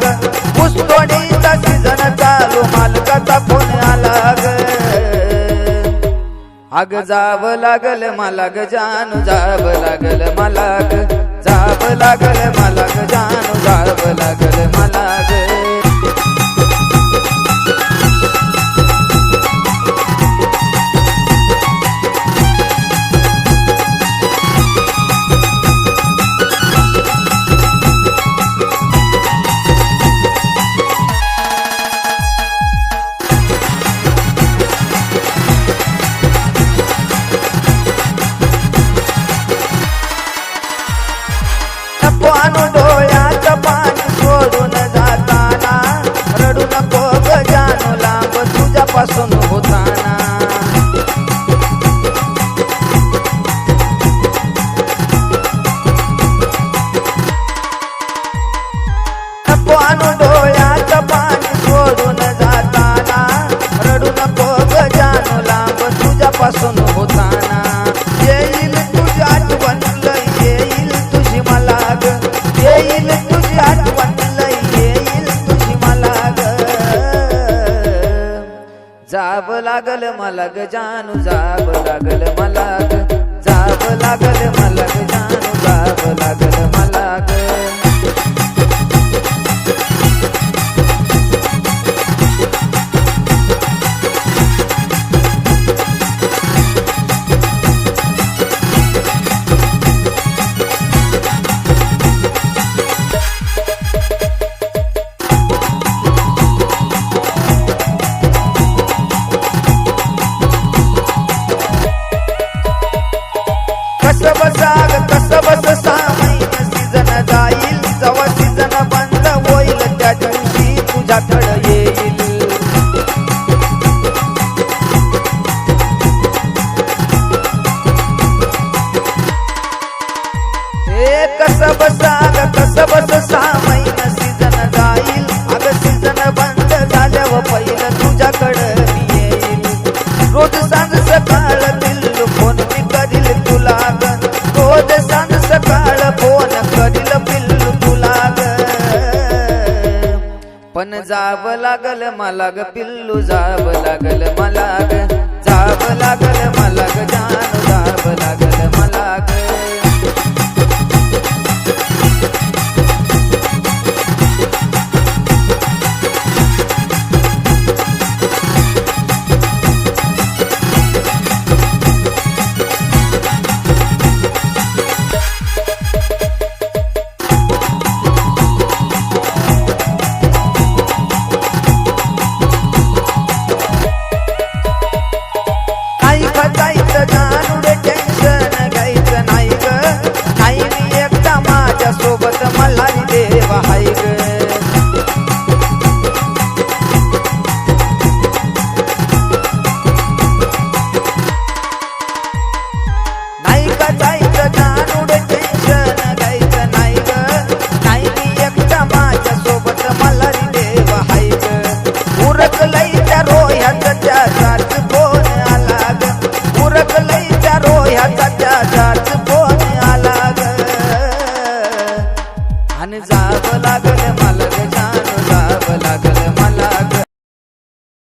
ग ऊसतोडीचा सीझन चालू मालकाचा फोन आला ग अग जाव लागल मला ग जानू जाव लागल मला ग जाव लागल मला ग जानू जाव लागल मला ग पानू डोळ्याचं पाणी सोडून जाताना रडू नको ग जानू लांब तुझ्यापासून होताना पानू डोळ्याचं पाणी सोडून जाताना रडू नको ग जानू लांब तुझ्यापासून होताना येईल तुझी आठवण येईल तुझी मला ग येईल तुझी आठवण येईल तुझी मला ग जाव लागल मला ग जानू जाव लागल मला ग जाव लागल मला ग जानू जाव लागल मला ग कस बस सामैन सीजन जाईल जवा सीजन बंद होईल त्या दिवशी तुझ्याकडे येईल कस बस सामैन सीजन जाईल अग सीजन बंद झाल्यावर पहिलं तुझ्याकडे येईल रोज सांज सकाळ पिल्लू फोन मी करील तुला ग रोज सांज सकाळ फोन करील पिल्लू तुला ग पण जाव लागल मला ग पिल्लू जाव लागल मला ग जाव लागल मला ग जानू जाव लागल मला ग जायचं जानू रे टेन्शन घ्यायचं नाही ग नाही मी एकटा माझ्या सोबत मल्हारी देव हाय ग नाही का जायचं जानू रे टेन्शन घ्यायचं नाही ग नाही मी एकटा माझ्या सोबत मल्हारी देव हाय ग उरकलंय त्या रोह्याचं त्याचाच फोन आला ग उरकलंय त्या रोह्याचा त्याचाच फोन आला ग आणि जावं लागल मला ग जानू जावं लागल मला